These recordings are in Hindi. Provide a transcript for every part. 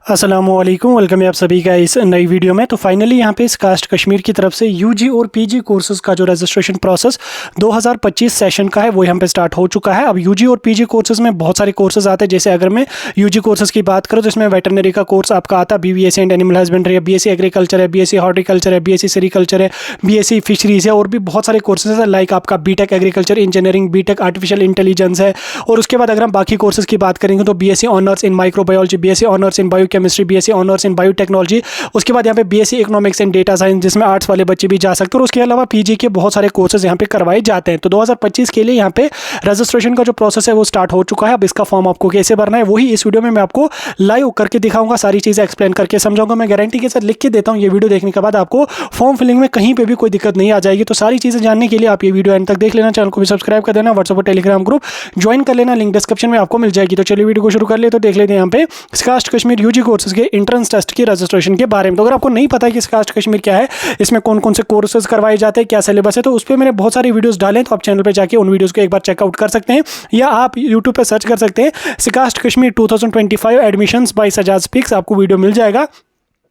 अस्सलामुअलैकुम, वेलकम है आप सभी का इस नई वीडियो में। तो फाइनली यहाँ पे स्कास्ट कश्मीर की तरफ से यूजी और पीजी कोर्सेज़ का जो रजिस्ट्रेशन प्रोसेस 2025 सेशन का है वो यहाँ पे स्टार्ट हो चुका है। अब यूजी और पीजी कोर्सेज़ में बहुत सारे कोर्सेज़ आते हैं। जैसे अगर मैं यूजी कोर्सेज़ की बात करूँ तो इसमें वेटरनरी का कोर्स आपका आता है, BVSC एंड एनिमल हस्बेंड्री है, BSc एग्रीकल्चर है, BSc हॉर्टिकल्चर है, BSc सेरिकल्चर है, BSc फिशरीज़ है और भी बहुत सारे कोर्सेज है लाइक आपका BTech agriculture engineering, BTech artificial intelligence है। और उसके बाद अगर हम बाकी कोर्सेज़ की बात करेंगे तो BSc honours in microbiology, BSc honours in biochemistry, BSc honours in biotechnology. उसके बाद यहाँ पे BSc economics and data science जिसमें आर्ट्स वाले बच्चे भी जा सकते हैं। और उसके अलावा पीजी के बहुत सारे कोर्सेज यहाँ पे करवाए जाते हैं। तो 2025 के लिए यहाँ पे रजिस्ट्रेशन का जो प्रोसेस है वो स्टार्ट हो चुका है। अब इसका फॉर्म आपको कैसे भरना है वही इस वीडियो में मैं आपको लाइव करके दिखाऊंगा, सारी चीज़ें एक्सप्लेन करके समझाऊंगा। मैं गारंटी के साथ लिख के देता हूँ, ये वीडियो देखने के बाद आपको फॉर्म फिलिंग में कहीं पर भी कोई दिक्कत नहीं आ जाएगी। तो सारी चीज़ें जानने के लिए आप ये वीडियो एंड तक देख लेना, चैनल को भी सब्सक्राइब कर देना, व्हाट्सएप और टेलीग्राम ग्रुप ज्वाइन कर लेना, लिंक डिस्क्रिप्शन में आपको मिल जाएगी। तो चलिए वीडियो को शुरू कर ले। तो देख लेते हैं यहाँ पे स्कास्ट कश्मीर यूजी कोर्सेज के एंट्रेंस टेस्ट की रजिस्ट्रेशन के बारे में। तो अगर आपको नहीं पता है कि स्कास्ट कश्मीर क्या है, इसमें कौन कौन से कोर्सेज करवाए जाते हैं, क्या सिलेबस है, तो उस पर मैंने बहुत सारी वीडियोस डाले हैं। तो आप चैनल पे जाके उन वीडियोस को एक बार चेकआउट कर सकते हैं या आप यूट्यूब पे सर्च कर सकते हैं SKUAST Kashmir 2025 admissions by Sajad speaks, आपको वीडियो मिल जाएगा।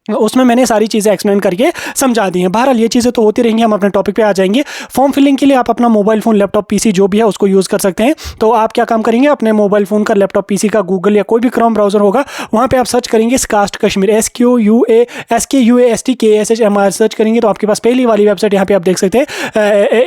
उसमें मैंने सारी चीज़ें एक्सप्लेन करके समझा दी हैं। बहरहाल ये चीज़ें तो होती रहेंगी, हम अपने टॉपिक पे आ जाएंगे। फॉर्म फिलिंग के लिए आप अपना मोबाइल फ़ोन, लैपटॉप, पीसी जो भी है उसको यूज़ कर सकते हैं। तो आप क्या काम करेंगे, अपने मोबाइल फ़ोन का, लैपटॉप, पीसी का, गूगल या कोई भी क्रोम ब्राउज़र होगा वहाँ पे आप सर्च करेंगे स्कास्ट कश्मीर, SKUASTKSHMR सर्च करेंगे तो आपके पास पहली वाली वेबसाइट यहाँ पे आप देख सकते हैं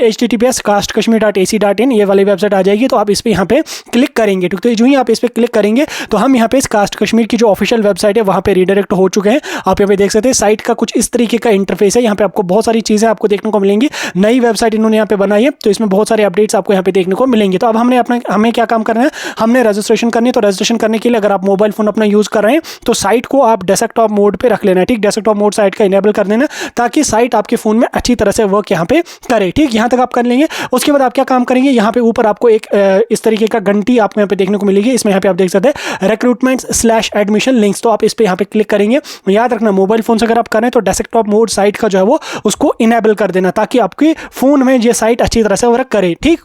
https skastkashmir.ac.in, ये वाली वेबसाइट आ जाएगी। तो आप इस पर यहाँ पे क्लिक करेंगे। ठीक, तो जो ही आप इस पर क्लिक करेंगे तो हम यहाँ पे स्कास्ट कश्मीर की जो ऑफिशियल वेबसाइट है वहाँ पे रिडायरेक्ट हो चुके हैं। आप देख सकते हैं साइट का कुछ इस तरीके का इंटरफेस है। यहाँ पे आपको बहुत सारी चीजें आपको देखने को मिलेंगी। नई वेबसाइट इन्होंने यहाँ पे बनाई है तो इसमें बहुत सारे अपडेट्स आपको यहाँ पे देखने को मिलेंगे। तो अब हमें क्या काम करना है, हमने रजिस्ट्रेशन करनी है। तो रजिस्ट्रेशन करने के लिए अगर आप मोबाइल फोन अपना यूज कर रहे हैं तो साइट को आप डेस्कटॉप मोड पे रख लेना है। ठीक, डेस्कटॉप मोड साइट का इनेबल कर देना ताकि साइट आपके फोन में अच्छी तरह से वर्क यहाँ पे करे। ठीक, यहाँ तक आप कर लेंगे। उसके बाद आप क्या काम करेंगे, यहाँ पे ऊपर आपको एक इस तरीके का घंटी आपको यहाँ पे देखने को मिलेगी। इसमें यहाँ पे आप देख सकते हैं recruitment/admission links, तो आप इस पे यहाँ पे क्लिक करेंगे। याद रखना मोबाइल फोन से अगर आप करें तो डेस्कटॉप मोड साइट का जो है वो उसको इनेबल कर देना ताकि आपके फोन में ये साइट अच्छी तरह से वर्क करे। ठीक,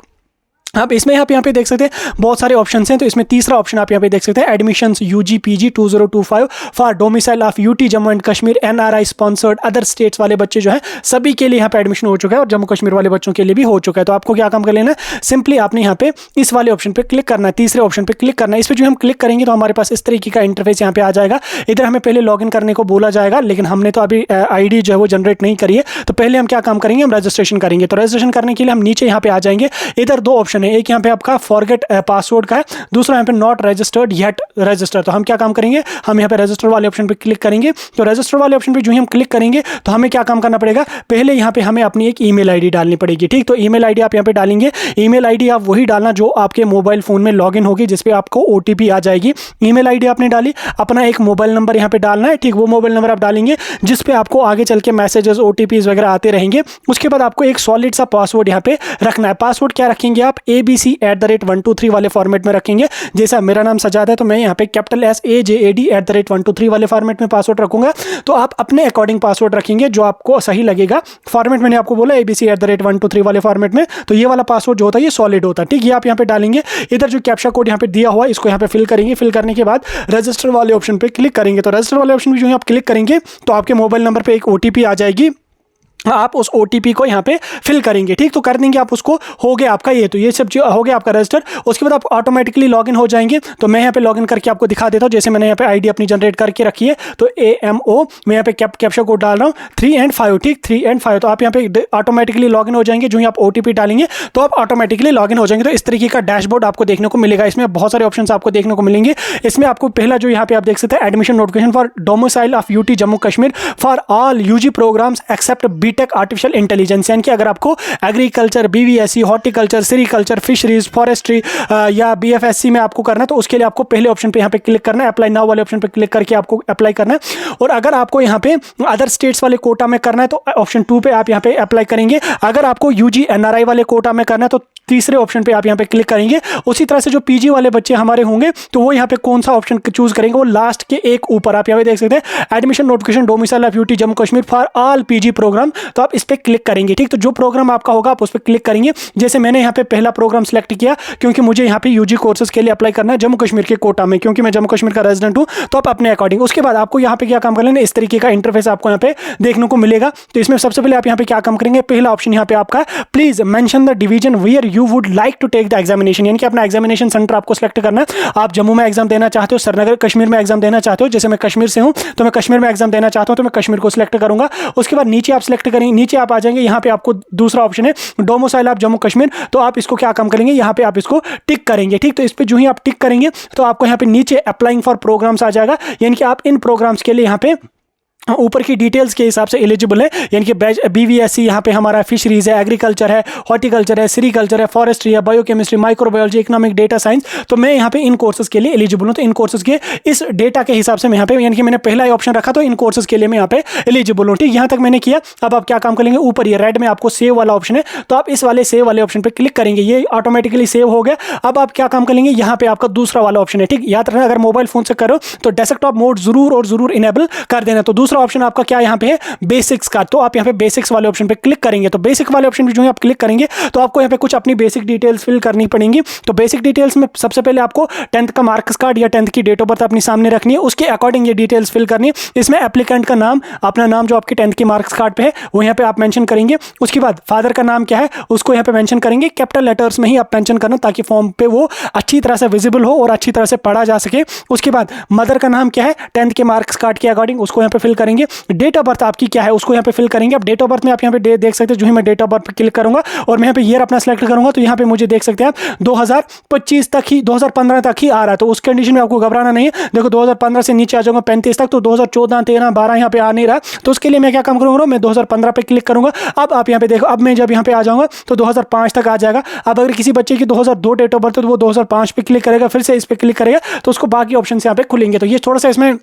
अब इसमें आप यहाँ पे देख सकते हैं बहुत सारे ऑप्शंस हैं। तो इसमें तीसरा ऑप्शन आप यहाँ पे देख सकते हैं admissions UG PG 2025 for domicile of UT Jammu and Kashmir NRI sponsored other states वाले बच्चे जो हैं सभी के लिए यहाँ पे एडमिशन हो चुका है और जम्मू कश्मीर वाले बच्चों के लिए भी हो चुका है। तो आपको क्या काम कर लेना है, सिंपली आपने यहाँ पे इस वाले ऑप्शन पे क्लिक करना है, तीसरे ऑप्शन पे क्लिक करना है। इस पर जो हम क्लिक करेंगे तो हमारे पास इस तरीके का इंटरफेस यहाँ पे आ जाएगा। इधर हमें पहले लॉग इन करने को बोला जाएगा लेकिन हमने तो अभी ID जो है वो जनरेट नहीं करी है। तो पहले हम क्या काम करेंगे, हम रजिस्ट्रेशन करेंगे। तो रजिस्ट्रेशन करने के लिए हम नीचे यहाँ पे आ जाएंगे। इधर दो ऑप्शन है, एक यहाँ पे आपका फॉरगेट पासवर्ड का है, दूसरा यहाँ पे नॉट रजिस्टर्ड येट रजिस्टर। तो हम क्या काम करेंगे, हम यहाँ पे रजिस्टर वाले ऑप्शन पे क्लिक करेंगे। तो रजिस्टर वाले ऑप्शन पे जो ही हम क्लिक करेंगे तो हमें क्या काम करना पड़ेगा, पहले यहाँ पे हमें अपनी एक ईमेल आईडी डालनी पड़ेगी। ठीक, तो ईमेल आईडी आप यहाँ पे डालेंगे। ईमेल आईडी आप वही डालना जो आपके मोबाइल फोन में लॉगिन होगी, जिसपे आपको OTP आ जाएगी। ईमेल आईडी आपने डाली, अपना एक मोबाइल नंबर यहाँ पे डालना है। ठीक, वो मोबाइल नंबर आप डालेंगे जिसपे आपको आगे चल के मैसेजेस OTPs वगैरह आते रहेंगे। उसके बाद आपको एक सॉलिड सा पासवर्ड यहाँ पे रखना है। पासवर्ड क्या रखेंगे आप, ABC@123 वाले फॉर्मेट में रखेंगे। जैसा मेरा नाम सजाद है तो मैं यहाँ पे कैपिटल SAJAD@123 वाले फॉर्मेट में पासवर्ड रखूंगा। तो आप अपने अकॉर्डिंग पासवर्ड रखेंगे जो आपको सही लगेगा। फॉर्मेट मैंने आपको बोला ABC@123 वाले फॉर्मेट में, तो ये वाला पासवर्ड जो होता है ये सॉलिड होता है। ठीक, ये आप यहाँ पे डालेंगे। इधर जो कैप्चा कोड यहाँ पे दिया हुआ है इसको यहाँ पे फिल करेंगे। फिल करने के बाद रजिस्टर वाले ऑप्शन पे क्लिक करेंगे। तो रजिस्टर वाले ऑप्शन पे जो आप क्लिक करेंगे तो आपके मोबाइल नंबर पे एक OTP आ जाएगी। आप उस OTP को यहाँ पे फिल करेंगे। ठीक, तो कर देंगे आप उसको, हो गया आपका ये, तो ये सब जो हो गया आपका रजिस्टर। उसके बाद आप ऑटोमेटिकली लॉगिन हो जाएंगे। तो मैं यहाँ पे लॉगिन करके आपको दिखा देता हूँ। जैसे मैंने यहाँ पे ID अपनी जनरेट करके रखी है तो AMO मैं यहाँ पे कैप्चा कोड डाल रहा हूँ 3 and 5। ठीक, 3 and 5, तो आप यहाँ पे ऑटोमेटिकली लॉगिन हो जाएंगे। जो ही आप OTP डालेंगे तो आप ऑटोमेटिकली लॉगिन हो जाएंगे। तो इस तरीके का डैशबोर्ड आपको देखने को मिलेगा। इसमें बहुत सारे ऑप्शन आपको देखने को मिलेंगे। इसमें आपको पहला जो यहाँ पे आप देख सकते हैं admission notification for domicile of UT Jammu Kashmir for all UG programmes except BTech artificial intelligence, यानी कि अगर आपको agriculture, BVSc, horticulture, sericulture, fisheries, forestry या BFSC में आपको करना है तो उसके लिए आपको पहले ऑप्शन पे यहाँ पे क्लिक करना है, अप्लाई नाउ वाले ऑप्शन पे क्लिक करके आपको अप्लाई करना है। और अगर आपको यहाँ पे अदर स्टेट्स वाले कोटा में करना है तो ऑप्शन 2 पे आप यहाँ पे अप्लाई करेंगे। अगर आपको UG NRI वाले कोटा में करना है तो तीसरे ऑप्शन पे आप यहाँ पे क्लिक करेंगे। उसी तरह से जो पीजी वाले बच्चे हमारे होंगे तो वो यहाँ पे कौन सा ऑप्शन चूज करेंगे, वो लास्ट के एक ऊपर आप यहाँ पे देख सकते हैं, admission notification domicile of UT Jammu Kashmir for all PG programme, तो आप इस पे क्लिक करेंगे। ठीक, तो जो प्रोग्राम आपका होगा आप उस पर क्लिक करेंगे। जैसे मैंने यहाँ पे पहला प्रोग्राम सेलेक्ट किया क्योंकि मुझे यहाँ पे यूजी कोर्सेज के लिए अप्लाई करना है जम्मू कश्मीर के कोटा में, क्योंकि मैं जम्मू कश्मीर का रेजिडेंट हूँ, तो आप अपने अकॉर्डिंग। उसके बाद आपको यहाँ पे क्या काम कर लेना, इस तरीके का इंटरफेस आपको यहाँ पे देखने को मिलेगा। तो इसमें सबसे पहले आप यहाँ पे क्या काम करेंगे, पहला ऑप्शन यहाँ पे आपका please mention the division where you would like to take the examination, यानी कि अपना एग्जामिनेशन सेंटर आपको सेलेक्ट करना है। आप जम्मू में एग्जाम देना चाहते हो, श्रीनगर कश्मीर में एग्जाम देना चाहते हो, जैसे मैं कश्मीर से हूं तो मैं कश्मीर में एग्जाम देना चाहता हूं तो मैं कश्मीर को सिलेक्ट करूंगा। उसके बाद नीचे आप सिलेक्ट करेंगे, नीचे आप आ जाएंगे, यहाँ पे आपको दूसरा ऑप्शन है डोमिसाइल ऑफ जम्मू कश्मीर, तो आप इसको क्या काम करेंगे, यहाँ पे आप इसको टिक करेंगे। ठीक, तो इस पर जो ही आप टिक करेंगे तो आपको यहाँ पे नीचे अप्लाइंग फॉर प्रोग्राम्स आ जाएगा, यानी कि आप इन प्रोग्राम्स के लिए यहाँ पे ऊपर की डिटेल्स के हिसाब से एलिजिबल है, यानी कि BVSC यहाँ पे हमारा फिशरीज है, एग्रीकल्चर है, हॉर्टिकल्चर है, सेरिकल्चर है, फॉरेस्ट्री है, biochemistry, microbiology, economic, data science, तो मैं यहाँ पे इन कोर्सेज के लिए एलिजिबल हूँ। तो इन कोर्सेज के इस डेटा के हिसाब से मैं यहाँ पे, यानी कि मैंने पहला ही ऑप्शन रखा तो इन कोर्सेज के लिए मैं यहाँ पे एलिजिबल हूँ। ठीक, यहाँ तक मैंने किया। अब आप क्या काम करेंगे, ऊपर ये रेड में आपको सेव वाला ऑप्शन है, तो आप इस वाले सेव वाले ऑप्शन पर क्लिक करेंगे, ये ऑटोमेटिकली सेव हो गया। अब आप क्या काम करेंगे, यहाँ पे आपका दूसरा वाला ऑप्शन है। ठीक, याद रखना अगर मोबाइल फोन से करो तो डेस्कटॉप मोड जरूर और जरूर इनेबल कर देना। तो दूसरा ऑप्शन आपका क्या यहाँ पे है, बेसिक्स का, तो आप यहाँ पे बेसिक्स वाले ऑप्शन पे क्लिक करेंगे। तो बेसिक वाले ऑप्शन पे जो है आप क्लिक करेंगे तो आपको यहाँ पे कुछ अपनी बेसिक डिटेल्स फिल करनी पड़ेंगी। तो बेसिक डिटेल्स में सबसे पहले आपको 10th का मार्क्स कार्ड या 10th की डेट ऑफ बर्थ अपनी सामने रखनी है, उसके अकॉर्डिंग ये डिटेल्स फिल करनी है। इसमें एप्लीकेंट का नाम, अपना नाम जो आपके 10th के मार्क्स कार्ड पे है वो यहाँ पे आप मेंशन करेंगे। उसके बाद फादर का नाम क्या है उसको यहाँ पे मेंशन करेंगे, कैपिटल लेटर्स में ही आप मेंशन करना ताकि फॉर्म पे वो अच्छी तरह से विजिबल हो और अच्छी तरह से पढ़ा जा सके। उसके बाद मदर का नाम क्या है 10th के मार्क्स कार्ड के अकॉर्डिंग, उसको यहाँ पे फिल करेंगे। डेट ऑफ बर्थ आपकी क्या है उसको यहाँ पे फिल करेंगे। अब डेट ऑफ बर्थ में आप यहाँ पे देख सकते हैं, जो ही मैं डेट ऑफ बर्थ पे क्लिक करूंगा और मैं यहाँ पे ईयर अपना सेलेक्ट करूंगा तो यहाँ पे मुझे देख सकते हैं आप 2025 तक ही, 2015 तक ही आ रहा है। तो उस कंडीशन में आपको घबराना नहीं है। देखो 2015 से नीचे आ जाऊंगा 35 तक, तो 2014, 13, 12 यहाँ पे आ नहीं रहा। तो उसके लिए मैं क्या काम करूंगा, मैं 2015 पे क्लिक करूंगा। अब आप यहाँ पे देखो, अब मैं जब यहाँ पे आ जाऊंगा तो 2005 तक आ जाएगा। अब अगर किसी बच्चे की 2002 डेट ऑफ बर्थ है तो वो 2005 पे क्लिक करेगा, फिर से इस पे क्लिक करेगा तो उसको बाकी ऑप्शन यहाँ पे खुलेंगे। तो ये थोड़ा सा इसमें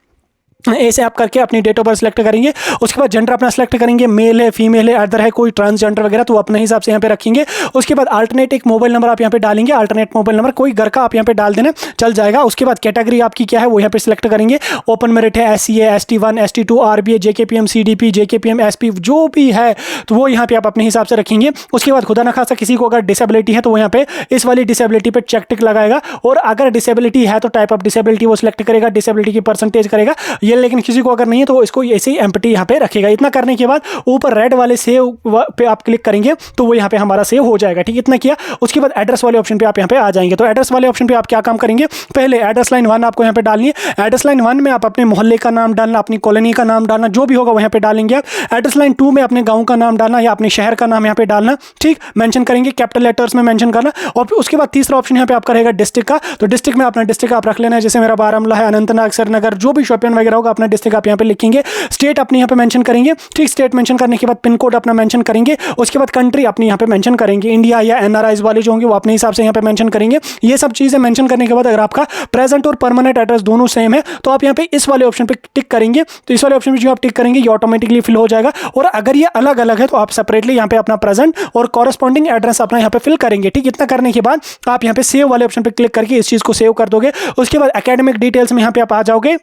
ऐसे आप करके अपनी डेट ऑफ बर्थ सेलेक्ट करेंगे। उसके बाद जेंडर अपना सेलेक्ट करेंगे, मेल है, फीमेल है, अदर है, कोई ट्रांसजेंडर वगैरह, तो अपने हिसाब से यहाँ पे रखेंगे। उसके बाद अल्टरनेट एक मोबाइल नंबर आप यहाँ पे डालेंगे, अल्टरनेट मोबाइल नंबर कोई घर का आप यहाँ पे डाल देना चल जाएगा। उसके बाद कैटेगरी आपकी क्या है वो यहाँ पे सिलेक्ट करेंगे, ओपन मेरिट है, SC है, ST1, ST2, RBA, JKPM, CDP, JKPM, SP जो भी है तो वो यहाँ पे आप अपने हिसाब से रखेंगे। उसके बाद खुदा न खासा किसी को अगर डिसेबिलिटी है तो वो यहाँ पे इस वाली डिसेबिलिटी पे चेक टिक लगाएगा, और अगर डिसेबिलिटी है तो टाइप ऑफ डिसेबिलिटी वो सिलेक्ट करेगा, डिसेबिलिटी की परसेंटेज करेगा ये। लेकिन किसी को अगर नहीं है तो इसको ऐसे ही एम्प्टी यहाँ पे रखेगा। इतना करने के बाद ऊपर रेड वाले सेव पे आप क्लिक करेंगे तो वो यहाँ पे हमारा सेव हो जाएगा। ठीक, इतना किया। उसके बाद एड्रेस वाले ऑप्शन पे आप यहाँ पे आ जाएंगे। तो एड्रेस वाले ऑप्शन पे आप क्या काम करेंगे, पहले एड्रेस लाइन 1 आपको यहाँ पे डालनी है। एड्रेस लाइन 1 में आप अपने मोहल्ले का नाम डालना, अपनी कॉलोनी का नाम डालना, जो भी होगा वो यहाँ पे डालेंगे आप। एड्रेस लाइन 2 में अपने गाँव का नाम डालना या अपने शहर का नाम यहाँ पे डालना, ठीक, मेंशन करेंगे, कैपिटल लेटर्स में मेंशन करना। और उसके बाद तीसरा ऑप्शन यहाँ पे आपका रहेगा डिस्ट्रिक्ट का। तो डिस्ट्रिक्ट में अपना डिस्ट्रिक्ट आप रख लेना है, जैसे मेरा बारामूला है, अनंतनाग, श्रीनगर, जो भी शोपियान वगैरह होगा अपना डिस्ट्रिक्ट आप यहाँ पे लिखेंगे। स्टेट अपने यहाँ पे मेंशन करेंगे, ठीक, स्टेट मेंशन करने के बाद पिन कोड अपना मेंशन करेंगे। उसके बाद कंट्री अपनी यहाँ पे मेंशन करेंगे, इंडिया या NRIs वाले जो होंगे वो अपने हिसाब से यहाँ पे मेंशन करेंगे। ये सब चीजें मेंशन करने के बाद अगर आपका प्रेजेंट और परमानेंट एड्रेस दोनों सेम है तो आप यहाँ पे इस वाले ऑप्शन पे टिक करेंगे। तो इस वाले ऑप्शन पे जो आप टिक करेंगे ये ऑटोमेटिकली फिल हो जाएगा। और अगर ये अलग अलग है तो आप सेपरेटली यहाँ पे अपना प्रेजेंट और कॉरेस्पॉन्डिंग एड्रेस अपना यहाँ पे फिल करेंगे। ठीक, इतना करने के बाद आप यहाँ पे सेव वाले ऑप्शन पे क्लिक करके इस चीज को सेव कर दोगे। उसके बाद एकेडमिक डिटेल्स में यहाँ पे आप आ जाओगे।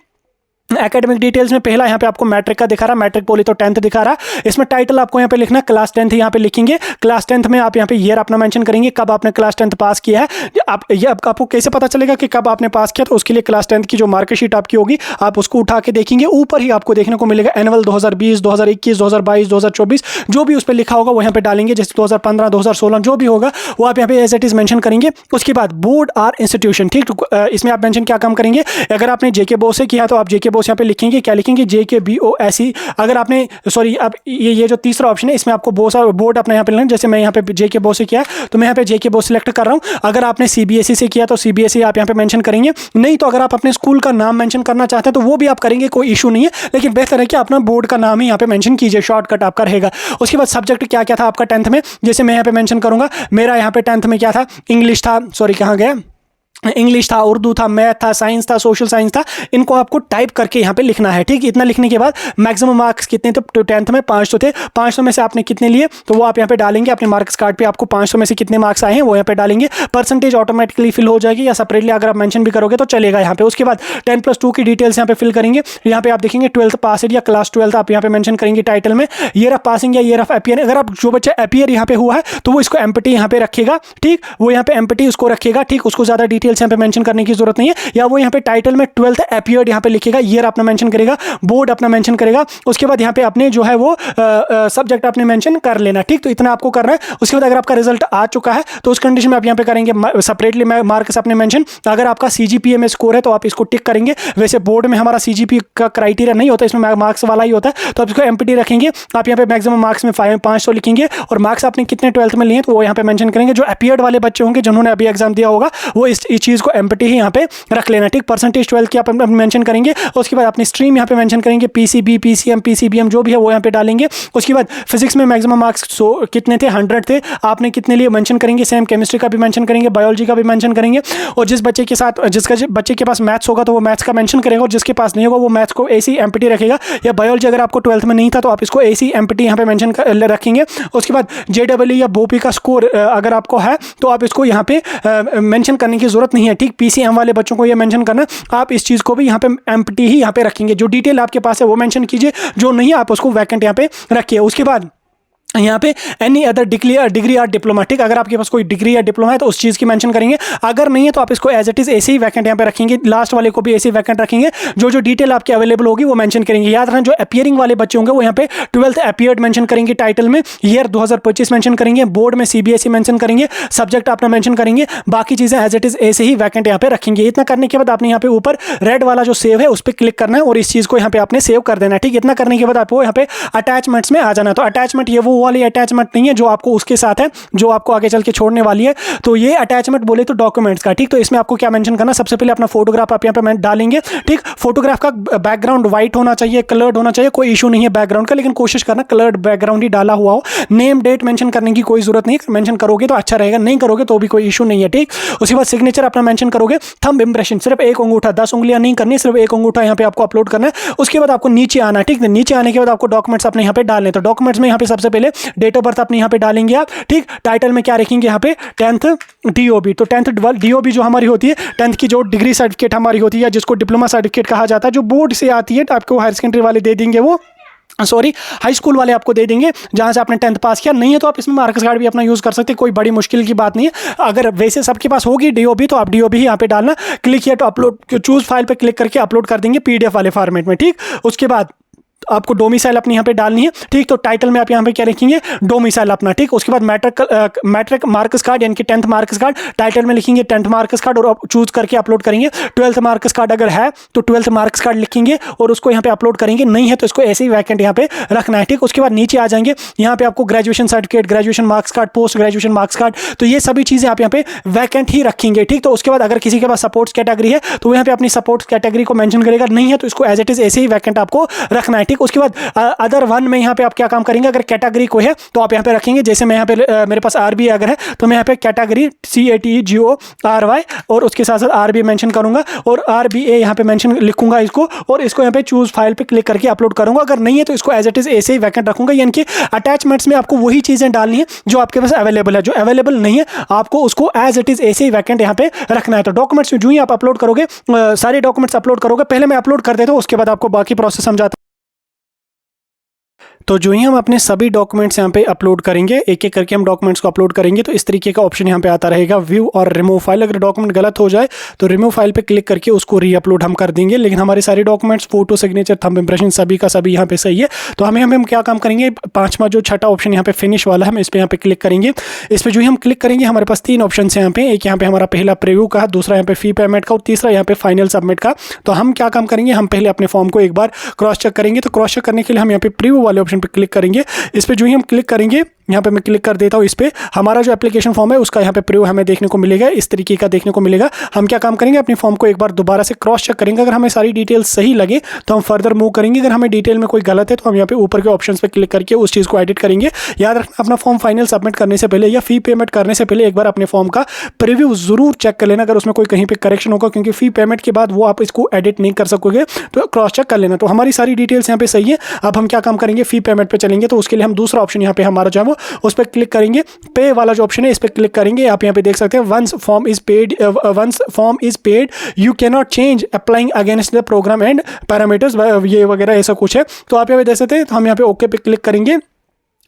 एकेडमिक डिटेल्स में पहला यहाँ पे आपको मैट्रिक का दिखा रहा, मैट्रिक बोली तो 10th दिखा रहा। इसमें टाइटल आपको यहाँ पे लिखना क्लास 10th यहाँ पे लिखेंगे। क्लास 10th में आप यहाँ पे ईयर अपना मेंशन करेंगे, कब आपने क्लास 10th पास किया है। आपको कैसे पता चलेगा कि कब आपने पास किया, तो उसके लिए क्लास 10th की जो मार्कशीट आपकी होगी आप उसको उठा के देखेंगे। ऊपर ही आपको देखने को मिलेगा एनुअल 2020, 2021, 2022, 2024 जो भी उस पर लिखा होगा वो यहाँ पे डालेंगे। जैसे 2015, 2016 जो भी होगा वो आप यहाँ पे एज इट इज मेंशन करेंगे। उसके बाद बोर्ड और इंस्टीट्यूशन, ठीक, इसमें आप मेंशन क्या काम करेंगे। अगर आपने JK बोस से किया तो आप JK बोस यहाँ पे लिखेंगे, क्या लिखेंगे, JKBOSE। अगर आपने सॉरी अब ये जो तीसरा ऑप्शन है इसमें आपको बोर्ड अपना यहाँ पे लेना। जैसे मैं यहाँ पे JK बोस से किया तो मैं यहाँ पे JK बोस सिलेक्ट कर रहा हूँ। अगर आपने CBSE से किया तो CBSE आप यहाँ पे मेंशन करेंगे। नहीं तो अगर आप अपने स्कूल का नाम मेंशन करना चाहते हैं तो वो भी आप करेंगे, कोई इशू नहीं है, लेकिन बेहतर है कि अपना बोर्ड का नाम ही यहाँ पे मेंशन कीजिए, शॉर्टकट आपका रहेगा। उसके बाद सब्जेक्ट क्या क्या था आपका 10th में, जैसे मैं यहाँ पे मेंशन करूंगा, मेरा यहाँ पे 10th में क्या था, इंग्लिश था, सॉरी कहाँ गया, इंग्लिश था, उर्दू था, मैथ था, साइंस था, सोशल साइंस था, इनको आपको टाइप करके यहाँ पे लिखना है। ठीक, इतना लिखने के बाद मैक्सिमम मार्क्स कितने थे? तो 10th में 500 थे, 500 में से आपने कितने लिए तो वो आप यहाँ पे डालेंगे। अपने मार्क्स कार्ड पे आपको 500 में से कितने मार्क्स आए हैं वो यहाँ पे डालेंगे। परसेंटेज ऑटोमेटिकली फिल हो जाएगी, या सेपरेटली अगर आप मेंशन भी करोगे तो चलेगा यहाँ पे। उसके बाद 10+2 की डिटेल्स यहाँ पे फिल करेंगे। यहाँ पे आप देखेंगे 12th पास या क्लास 12th आप यहाँ पे मेंशन करेंगे टाइटल में। ईयर ऑफ पासिंग या ईयर ऑफ अपीयर, अगर आप जो बच्चा अपीयर यहाँ पे हुआ है तो वो इसको एम्प्टी यहाँ पे रखेगा। ठीक, वो यहाँ पे एम्प्टी उसको रखेगा। ठीक, उसको ज्यादा डिटेल्स यहाँ पे मेंशन करने की जरूरत नहीं है, या वो यहाँ पे टाइटल में 12th अपीयर्ड यहाँ पे लिखेगा, ईयर अपना मेंशन करेगा, बोर्ड अपना मेंशन करेगा। उसके बाद यहाँ पे अपने जो है वो सब्जेक्ट आपने मेंशन कर लेना। ठीक, तो इतना आपको करना है। उसके बाद अगर आपका रिजल्ट आ चुका है तो उस कंडीशन में आप यहाँ पे करेंगे सेपरेटली मार्क्स अपने मेंशन। अगर आपका सीजीपीए में स्कोर है तो आप इसको टिक करेंगे। वैसे बोर्ड में हमारा सीजीपीए का क्राइटेरिया नहीं होता, इसमें मार्क्स वाला ही होता है, तो आप इसको एम्प्टी रखेंगे। आप यहाँ पे मैक्सिमम मार्क्स में 500 लिखेंगे, और मार्क्स आपने कितने 12th में लिए तो वो यहाँ पे मेंशन करेंगे। जो अपीयर्ड वाले बच्चे होंगे जिन्होंने अभी एग्जाम दिया होगा वो इस चीज को एम्प्टी ही यहाँ पे रख लेना। ठीक, परसेंटेज 12 की आप मेंशन करेंगे। उसके बाद अपनी स्ट्रीम यहाँ पे मेंशन करेंगे, पीसीबी, पीसीएम, पीसीबीएम जो भी है वो यहाँ पे डालेंगे। उसके बाद फिजिक्स में मैक्सिमम मार्क्स कितने थे? 100 थे, आपने कितने लिए मेंशन करेंगे। सेम केमिस्ट्री का भी मेंशन करेंगे, बायोलॉजी का भी मेंशन करेंगे। और जिस बच्चे के साथ बच्चे के पास मैथ्स होगा तो वो मैथ्स का मेंशन करेगा, और जिसके पास नहीं होगा वो मैथ्स को ऐसी एम्प्टी रखेगा। या बायोलॉजी अगर आपको 12th में नहीं था तो आप इसको ऐसी एम्प्टी यहाँ पे मेंशन रखेंगे। उसके बाद जेडब्ल्यू या बोपी का स्कोर अगर आपको है तो आप इसको यहाँ पे मेंशन करने की जरूरत नहीं है। ठीक, पीसीएम वाले बच्चों को ये मेंशन करना, आप इस चीज को भी यहाँ पे एम्प्टी ही यहाँ पे रखेंगे। जो डिटेल आपके पास है वो मेंशन कीजिए, जो नहीं है आप उसको वैकेंट यहाँ पे रखिए। उसके बाद यहाँ पे एनी अदर डिग्री या डिप्लोमा। ठीक, अगर आपके पास कोई डिग्री या डिप्लोमा है तो उस चीज़ की मेंशन करेंगे। अगर नहीं है तो आप इसको एज इट इज़ ऐसे ही वैकेंट यहाँ पे रखेंगे। लास्ट वाले को भी ऐसे ही वैकेंट रखेंगे। जो डिटेल आपकी अवेलेबल होगी वो मेंशन करेंगे। याद रखना, जो अपीयरिंग वाले बच्चे होंगे वो यहाँ पे 12th अपीयर्ड मेंशन करेंगे टाइटल में, ईयर 2025 मेंशन करेंगे, बोर्ड में सीबीएसई मेंशन करेंगे, सब्जेक्ट अपना मेंशन करेंगे। बाकी चीज़ें एज इट इज़ ऐसे ही वैकेंट यहाँ पे रखेंगे। इतना करने के बाद आपने यहाँ पे ऊपर रेड वाला जो सेव है उस पर क्लिक करना है, और इस चीज़ को यहाँ पे आपने सेव कर देना है। ठीक, इतना करने के बाद आपको यहाँ पे अटैचमेंट्स में आ जाना है। तो अटैचमेंट ये वो वाली अटैचमेंट नहीं है जो आपको उसके साथ है, जो आपको आगे चल के छोड़ने वाली है। तो ये अटैचमेंट बोले तो डॉक्यूमेंट्स का। ठीक, तो इसमें आपको क्या मेंशन करना, सबसे पहले अपना फोटोग्राफ आप यहाँ पे डालेंगे। ठीक, फोटोग्राफ का बैकग्राउंड व्हाइट होना चाहिए, कलर्ड होना चाहिए, कोई इशू नहीं है बैकग्राउंड का, लेकिन कोशिश करना कलर्ड बैकग्राउंड ही डाला हुआ हो। नेम डेट मेंशन करने की कोई जरूरत नहीं है, मेंशन करोगे तो अच्छा रहेगा, नहीं करोगे तो भी कोई इशू नहीं है। ठीक, उसके बाद सिग्नेचर अपना मेंशन करोगे। थंब इंप्रेशन सिर्फ एक अंगूठा, 10 उंगलियां नहीं करनी, सिर्फ एक अंगूठा यहाँ पे आपको अपलोड करना है। उसके बाद आपको नीचे आना है। ठीक, नीचे आने के बाद आपको डॉक्यूमेंट्स अपने यहाँ पे डालने। तो डॉक्यूमेंट्स में यहाँ पे सबसे पहले डेट ऑफ बर्थ अपने यहाँ पे डालेंगे आप। ठीक, टाइटल में क्या रखेंगे यहाँ पे 10th डीओबी। तो 10th डीओबी जो हमारी होती है 10th की जो डिग्री सर्टिफिकेट हमारी होती है, जिसको डिप्लोमा सर्टिफिकेट कहा जाता है, जो बोर्ड से आती है, आपको हायर सेकेंडरी वाले दे देंगे, वो सॉरी हाई स्कूल वाले आपको दे देंगे जहां से आपने 10th पास किया। नहीं है तो आप इसमें मार्क्स कार्ड भी अपना यूज़ कर सकते हैं, कोई बड़ी मुश्किल की बात नहीं है। अगर वैसे सबके पास होगी डीओबी तो आप डीओबी ही यहाँ पे डालना। क्लिक किया तो अपलोड, चूज फाइल पे क्लिक करके अपलोड कर देंगे पीडीएफ वाले फॉर्मेट में। ठीक, उसके बाद आपको डोमिसाइल अपनी यहाँ पे डालनी है। ठीक, तो टाइटल में आप यहाँ पे क्या लिखेंगे, डोमिसाइल अपना। ठीक, उसके बाद मैट्रिक मार्क्स कार्ड यानी कि 10th मार्क्स कार्ड, टाइटल में लिखेंगे 10th मार्क्स कार्ड और चूज करके अपलोड करेंगे। 12th मार्क्स कार्ड अगर है तो 12th मार्क्स कार्ड लिखेंगे और उसको यहाँ पे अपलोड करेंगे, नहीं है तो इसको ऐसे ही वैकेंट यहाँ पे रखना है। ठीक, उसके बाद नीचे आ जाएंगे, यहाँ पे आपको graduation certificate, graduation marks card, post graduation marks card, तो ये सभी चीज़ें आप यहाँ पे वैकेंट ही रखेंगे। ठीक, तो उसके बाद अगर किसी के पास सपोर्ट्स कैटेगरी है तो यहाँ पे अपनी सपोर्ट्स कैटेगरी को मेंशन करेगा, नहीं है तो इसको एज इट इज ऐसे ही वैकेंट आपको रखना है। ठीक, उसके बाद अदर वन में यहाँ पे आप क्या काम करेंगे, अगर कैटेगरी को है तो आप यहाँ पे रखेंगे। जैसे मैं यहाँ पे मेरे पास आरबी अगर है तो मैं यहाँ पे कैटेगरी CATGORY और उसके साथ साथ आरबी मेंशन करूंगा और RBA यहाँ पे मेंशन लिखूंगा इसको, और इसको यहाँ पे चूज फाइल पे क्लिक करके अपलोड करूंगा। अगर नहीं है तो इसको एज इट इज ऐसे ही वैकेंट रखूंगा। यानी कि अटैचमेंट्स में आपको वही चीजें डालनी है जो आपके पास अवेलेबल है, जो अवेलेबल नहीं है आपको उसको एज इट इज ऐसे ही वैकेंट यहाँ पे रखना है। तो डॉक्यूमेंट्स जो ही आप अपलोड करोगे, सारे डॉक्यूमेंट्स अपलोड करोगे, पहले मैं अपलोड कर देता हूँ, उसके बाद आपको बाकी प्रोसेस समझाता हूँ। तो जो ही हम अपने सभी डॉक्यूमेंट्स यहाँ पे अपलोड करेंगे, एक एक करके हम डॉक्यूमेंट्स को अपलोड करेंगे, तो इस तरीके का ऑप्शन यहाँ पे आता रहेगा, व्यू और रिमूव फाइल। अगर डॉक्यूमेंट गलत हो जाए तो रिमूव फाइल पे क्लिक करके उसको रीअपलोड हम कर देंगे। लेकिन हमारे सारे documents, photo, signature, thumb impression सभी का सभी यहाँ पे सही है। तो हम क्या काम करेंगे, पांचवा जो छठा ऑप्शन यहाँ पे फिनिश वाला है, हम इस पर यहाँ पे क्लिक करेंगे। इस पर जो ही हम क्लिक करेंगे हमारे पास 3 ऑप्शन है यहाँ पे। एक यहाँ पे हमारा पहला प्रीव्यू का, दूसरा यहाँ पे फी पेमेंट का और तीसरा यहाँ पे फाइनल सबमिट का। तो हम क्या काम करेंगे, हम पहले अपने फॉर्म को एक बार क्रॉस चेक करेंगे। तो क्रॉस चेक करने के लिए हम यहाँ पे प्रीव्यू वाले ऑप्शन पे क्लिक करेंगे। इस पर जो ही हम क्लिक करेंगे यहाँ पे मैं क्लिक कर देता हूँ इस पर। हमारा जो एप्लीकेशन फॉर्म है उसका यहाँ पे प्रीव्यू हमें देखने को मिलेगा, इस तरीके का देखने को मिलेगा। हम क्या काम करेंगे, अपनी फॉर्म को एक बार दोबारा से क्रॉस चेक करेंगे। अगर हमें सारी डिटेल सही लगे तो हम फर्दर मूव करेंगे। अगर हमें डिटेल में कोई गलत है तो हम यहाँ पे ऊपर के ऑप्शन पे क्लिक करके उस चीज़ को एडिट करेंगे। याद रखना, अपना फॉर्म फाइनल सबमिट करने से पहले या फी पेमेंट करने से पहले एक बार अपने फॉर्म का प्रीव्यू जरूर चेक कर लेना, अगर उसमें कोई कहीं पे करेक्शन होगा, क्योंकि फी पेमेंट के बाद वो आप इसको एडिट नहीं कर सकोगे, तो क्रॉस चेक कर लेना। तो हमारी सारी डिटेल्स यहाँ पे सही है। अब हम क्या काम करेंगे, फी पेमेंट पे चलेंगे। तो उसके लिए हम दूसरा ऑप्शन यहाँ पे हमारा जो है उस पर क्लिक करेंगे, पे वाला जो ऑप्शन है इस पर क्लिक करेंगे। आप यहाँ पे देख सकते हैं once form is paid you can not change applying against the programme and parameters, ये वगैरह ऐसा कुछ है। तो आप यहाँ पे देख सकते हैं। तो हम यहाँ पे ओके पे क्लिक करेंगे।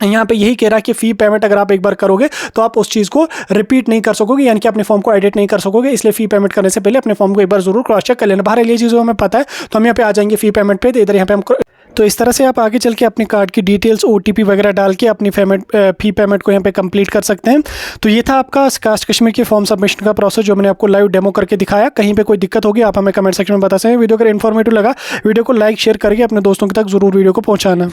यहाँ पे यही कह रहा है कि फी पेमेंट अगर आप एक बार करोगे तो आप उस चीज़ को रिपीट नहीं कर सकोगे, यानी कि अपने फॉर्म को एडिट नहीं कर सकोगे। इसलिए फी पेमेंट करने से पहले अपने फॉर्म को एक बार जरूर क्रॉस चेक कर लेना। बाहर ये चीज़ों हमें पता है, तो हम यहाँ पे आ जाएंगे फी पेमेंट पे। तो इधर यहाँ पे हम, तो इस तरह से आप आगे चल के अपने कार्ड की डिटेल्स OTP वगैरह डाल के अपनी फी पेमेंट को यहाँ पे कंप्लीट कर सकते हैं। तो ये था आपका कास्ट कश्मीर के फॉर्म सबमिशन का प्रोसेस, जो मैंने आपको लाइव डेमो करके दिखाया। कहीं पे कोई दिक्कत होगी आप हमें कमेंट सेक्शन में बता सकते हैं। वीडियो अगर इन्फॉर्मेटिव लगा, वीडियो को लाइक शेयर करके अपने दोस्तों तक जरूर वीडियो को पहुँचाना।